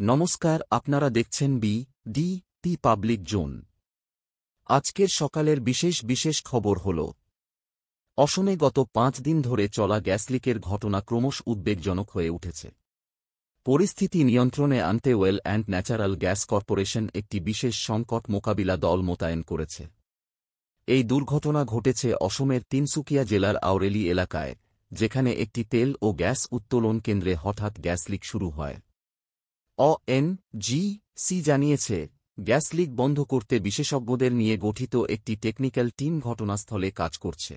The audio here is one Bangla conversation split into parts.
নমস্কার, আপনারা দেখছেন ডি পাবলিক জোন। আজকের সকালের বিশেষ খবর হল, অসমে গত 5 দিন ধরে চলা গ্যাস লিকের ঘটনা ক্রমশ উদ্বেগজনক হয়ে উঠেছে। পরিস্থিতি নিয়ন্ত্রণে আনতে well and natural gas corporation একটি বিশেষ সংকট মোকাবিলা দল মোতায়েন করেছে। এই দুর্ঘটনা ঘটেছে অসমের তিনসুকিয়া জেলার আওরেলি এলাকায়, যেখানে একটি তেল ও গ্যাস উত্তোলন কেন্দ্রে হঠাৎ গ্যাস লিক শুরু হয়। ONGC জানিয়েছে, গ্যাস লিক বন্ধ করতে বিশেষজ্ঞদের নিয়ে গঠিত একটি টেকনিক্যাল টিম ঘটনাস্থলে কাজ করছে।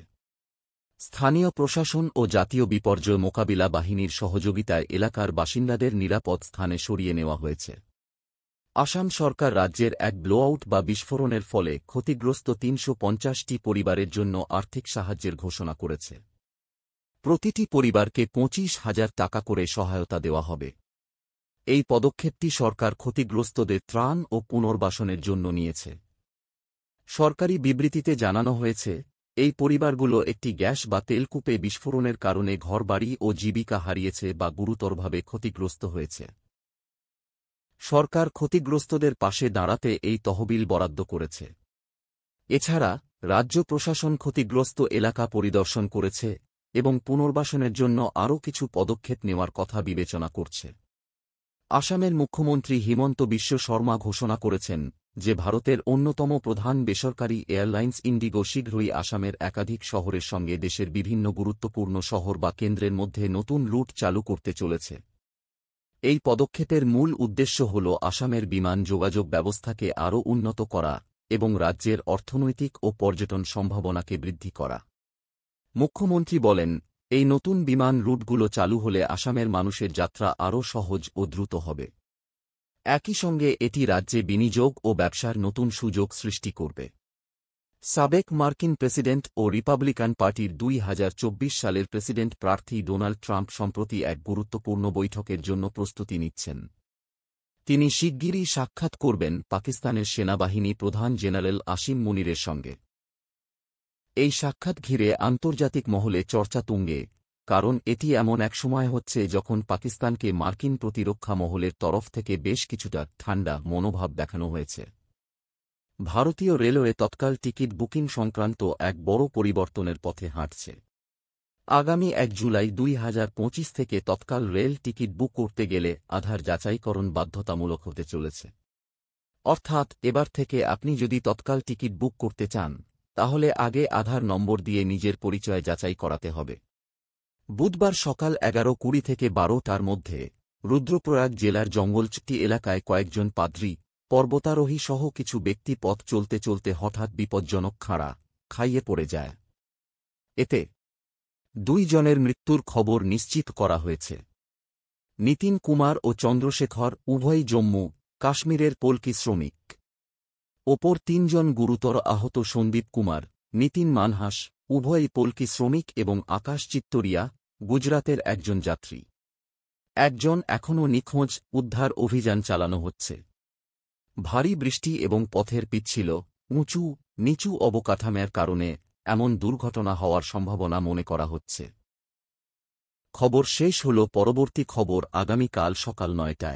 স্থানীয় প্রশাসন ও জাতীয় বিপর্যয় মোকাবিলা বাহিনীর সহযোগিতায় এলাকার বাসিন্দাদের নিরাপদ স্থানে সরিয়ে নেওয়া হয়েছে। আসাম সরকার রাজ্যের এক ব্লোআউট বা বিস্ফোরণের ফলে ক্ষতিগ্রস্ত ৩৫০টি পরিবারের জন্য আর্থিক সাহায্যের ঘোষণা করেছে। প্রতিটি পরিবারকে ২৫,০০০ টাকা করে সহায়তা দেওয়া হবে। এই পদক্ষেপটি সরকার ক্ষতিগ্রস্তদের ত্রাণ ও পুনর্বাসনের জন্য নিয়েছে। সরকারি বিবৃতিতে জানানো হয়েছে, এই পরিবারগুলো একটি গ্যাস বা তেলকূপে বিস্ফোরণের কারণে ঘরবাড়ি ও জীবিকা হারিয়েছে বা গুরুতরভাবে ক্ষতিগ্রস্ত হয়েছে। সরকার ক্ষতিগ্রস্তদের পাশে দাঁড়াতে এই তহবিল বরাদ্দ করেছে। এছাড়া রাজ্য প্রশাসন ক্ষতিগ্রস্ত এলাকা পরিদর্শন করেছে এবং পুনর্বাসনের জন্য আরও কিছু পদক্ষেপ নেওয়ার কথা বিবেচনা করছে। আসামের মুখ্যমন্ত্রী হিমন্ত বিশ্ব শর্মা ঘোষণা করেছেন যে ভারতের অন্যতম প্রধান বেসরকারি এয়ারলাইন্স ইন্ডিগো শীঘ্রই আসামের একাধিক শহরের সঙ্গে দেশের বিভিন্ন গুরুত্বপূর্ণ শহর বা কেন্দ্রের মধ্যে নতুন রুট চালু করতে চলেছে। এই পদক্ষেপের মূল উদ্দেশ্য হল আসামের বিমান যোগাযোগ ব্যবস্থাকে আরও উন্নত করা এবং রাজ্যের অর্থনৈতিক ও পর্যটন সম্ভাবনাকে বৃদ্ধি করা। মুখ্যমন্ত্রী বলেন, এই নতুন বিমান রুটগুলো চালু হলে আসামের মানুষের যাত্রা আরও সহজ ও দ্রুত হবে। একই সঙ্গে এটি রাজ্যে বিনিয়োগ ও ব্যবসার নতুন সুযোগ সৃষ্টি করবে। সাবেক মার্কিন প্রেসিডেন্ট ও রিপাবলিকান পার্টির 2024 সালের প্রেসিডেন্ট প্রার্থী ডোনাল্ড ট্রাম্প সম্প্রতি এক গুরুত্বপূর্ণ বৈঠকের জন্য প্রস্তুতি নিচ্ছেন। তিনি শিগগিরই সাক্ষাৎ করবেন পাকিস্তানের সেনাবাহিনী প্রধান জেনারেল আসিম মুনিরের সঙ্গে। এই সাক্ষাৎ ঘিরে আন্তর্জাতিক মহলে চর্চা তুঙ্গে, কারণ এটি এমন এক সময় হচ্ছে যখন পাকিস্তানকে মার্কিন প্রতিরক্ষা মহলের তরফ থেকে বেশ কিছুটা ঠান্ডা মনোভাব দেখানো হয়েছে। ভারতীয় রেলওয়ে তৎকাল টিকিট বুকিং সংক্রান্ত এক বড় পরিবর্তনের পথে হাঁটছে। আগামী 1 জুলাই 2025 থেকে তৎকাল রেল টিকিট বুক করতে গেলে আধার যাচাইকরণ বাধ্যতামূলক হতে চলেছে। অর্থাৎ এবার থেকে আপনি যদি তৎকাল টিকিট বুক করতে চান, তাহলে আগে আধার নম্বর দিয়ে নিজের পরিচয় যাচাই করাতে হবে। বুধবার সকাল 11:20 থেকে 12টার মধ্যে রুদ্রপ্রয়াগ জেলার জঙ্গলচুট্টি এলাকায় কয়েকজন পাদ্রী, পর্বতারোহী সহ কিছু ব্যক্তি পথ চলতে চলতে হঠাৎ বিপজ্জনক খাইয়ে পড়ে যায়। এতে 2 জনের মৃত্যুর খবর নিশ্চিত করা হয়েছে। নিতিন কুমার ও চন্দ্রশেখর উভয়ই জম্মু কাশ্মীরের পল্কি শ্রমিক। অপর 3 জন গুরুতর আহত সন্দীপ কুমার, নিতিন মানহাস উভয়ই পল্কি শ্রমিক এবং আকাশ চিত্তরিয়া গুজরাতের একজন যাত্রী। একজন এখনও নিখোঁজ। উদ্ধার অভিযান চালানো হচ্ছে। ভারী বৃষ্টি এবং পথের পিচ্ছিল উঁচু নিচু অবকাঠামোর কারণে এমন দুর্ঘটনা হওয়ার সম্ভাবনা মনে করা হচ্ছে। খবর শেষ হল। পরবর্তী খবর আগামীকাল সকাল 9টায়।